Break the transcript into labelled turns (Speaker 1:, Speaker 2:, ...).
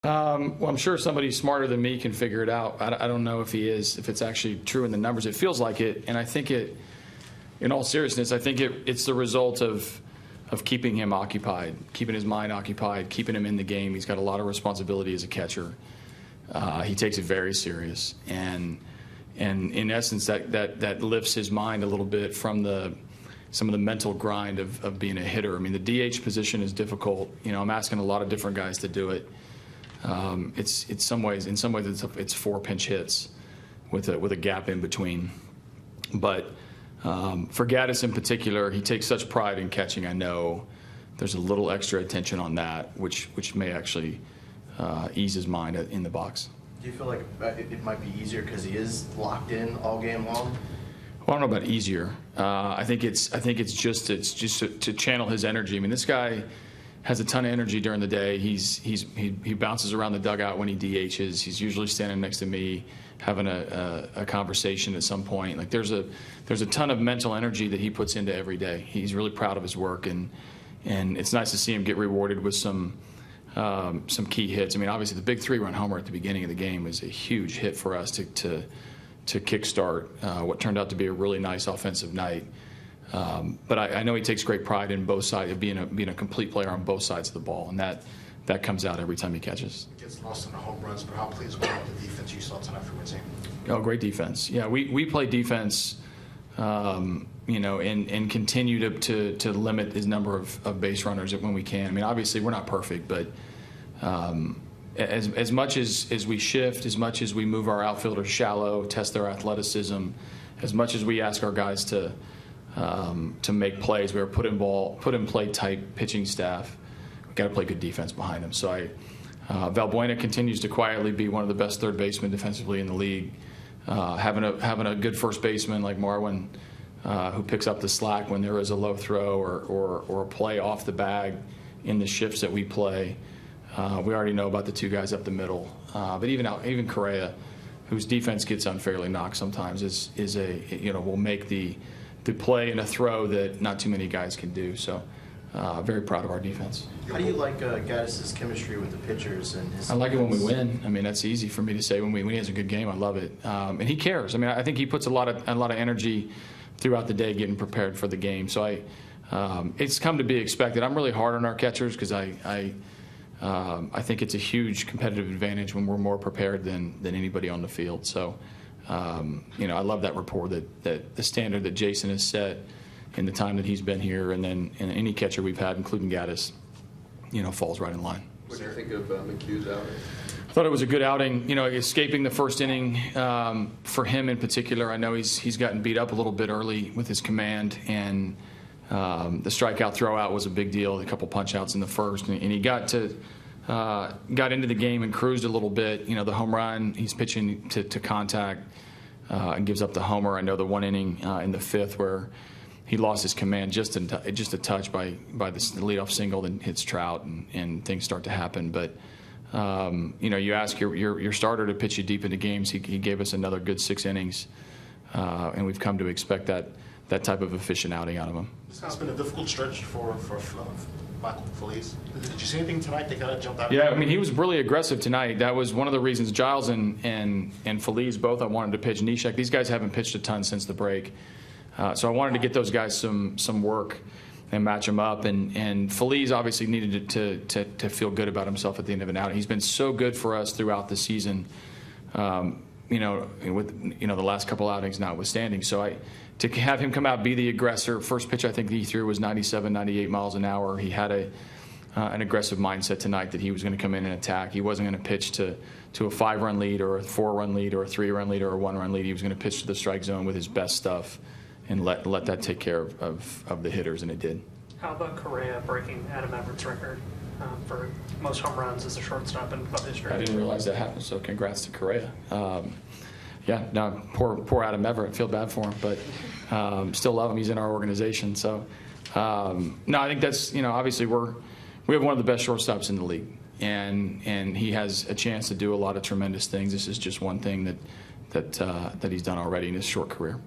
Speaker 1: Well, I'm sure somebody smarter than me can figure it out. I don't know if he is, if it's actually true in the numbers. It feels like it, and I think it, in all seriousness, I think it's the result of keeping him occupied, keeping his mind occupied, keeping him in the game. He's got a lot of responsibility as a catcher. He takes it very serious, and in essence, that lifts his mind a little bit from some of the mental grind of being a hitter. I mean, the DH position is difficult. You know, I'm asking a lot of different guys to do it. In some ways it's 4 pinch hits with a gap in between. But for Gattis in particular, he takes such pride in catching. I know there's a little extra attention on that, which may actually ease his mind in the box.
Speaker 2: Do you feel like it might be easier because he is locked in all game long?
Speaker 1: Well, I don't know about easier. I think it's just to channel his energy. I mean, this guy has a ton of energy during the day. He bounces around the dugout when he DHs. He's usually standing next to me, having a conversation at some point. Like there's a ton of mental energy that he puts into every day. He's really proud of his work, and it's nice to see him get rewarded with some key hits. I mean, obviously the big 3-run homer at the beginning of the game was a huge hit for us to kickstart what turned out to be a really nice offensive night. But I know he takes great pride in both sides of being a complete player on both sides of the ball, and that comes out every time he catches.
Speaker 3: Gets lost in the home runs, but how pleased were you with the defense you saw tonight from your team?
Speaker 1: Oh, great defense. Yeah, we play defense, and continue to limit his number of base runners when we can. I mean, obviously we're not perfect, but as much as we shift, as much as we move our outfielders shallow, test their athleticism, as much as we ask our guys to make plays, we're put in play type pitching staff. We've got to play good defense behind them. So Valbuena continues to quietly be one of the best third basemen defensively in the league. Having a good first baseman like Marwin, who picks up the slack when there is a low throw or a play off the bag in the shifts that we play. We already know about the 2 guys up the middle, but even Correa, whose defense gets unfairly knocked sometimes, will make the play and a throw that not too many guys can do. So very proud of our defense.
Speaker 2: How do you like Gattis' chemistry with the pitchers and his?
Speaker 1: I like it when we win. I mean, that's easy for me to say. When he has a good game, I love it, and he cares. I mean, I think he puts a lot of energy throughout the day getting prepared for the game. So it's come to be expected. I'm really hard on our catchers because I think it's a huge competitive advantage when we're more prepared than anybody on the field. So, I love that rapport that the standard that Jason has set in the time that he's been here, and then any catcher we've had, including Gattis, falls right in line.
Speaker 4: What do you think of McHugh's outing?
Speaker 1: I thought it was a good outing. Escaping the first inning for him in particular. I know he's gotten beat up a little bit early with his command, and the strikeout throwout was a big deal. A couple punch outs in the first, and he got into the game and cruised a little bit. The home run, he's pitching to contact and gives up the homer. I know the one inning in the 5th where he lost his command just a touch by the leadoff single, then hits Trout, and things start to happen. But you ask your starter to pitch you deep into games. He gave us another good 6 innings, and we've come to expect that type of efficient outing out of him.
Speaker 3: This has been a difficult stretch for Phillies. Did you see anything tonight that kind of jumped out?
Speaker 1: Yeah, I mean, he was really aggressive tonight. That was one of the reasons Giles and Phillies both I wanted to pitch. Nishek, these guys haven't pitched a ton since the break. So I wanted to get those guys some work and match them up. And Phillies obviously needed to feel good about himself at the end of an outing. He's been so good for us throughout the season, with the last couple outings notwithstanding. So to have him come out, be the aggressor. First pitch I think he threw was 97, 98 miles an hour. He had an aggressive mindset tonight that he was going to come in and attack. He wasn't going to pitch to a 5-run lead or a 4-run lead or a 3-run lead or a 1-run lead. He was going to pitch to the strike zone with his best stuff and let that take care of the hitters, and it did.
Speaker 5: How about Correa breaking Adam Everett's record for most home runs as a shortstop in club history?
Speaker 1: I didn't realize that happened, so congrats to Correa. Poor Adam Everett. I feel bad for him, but still love him. He's in our organization. So, I think that's, obviously we have one of the best shortstops in the league, and he has a chance to do a lot of tremendous things. This is just one thing that he's done already in his short career.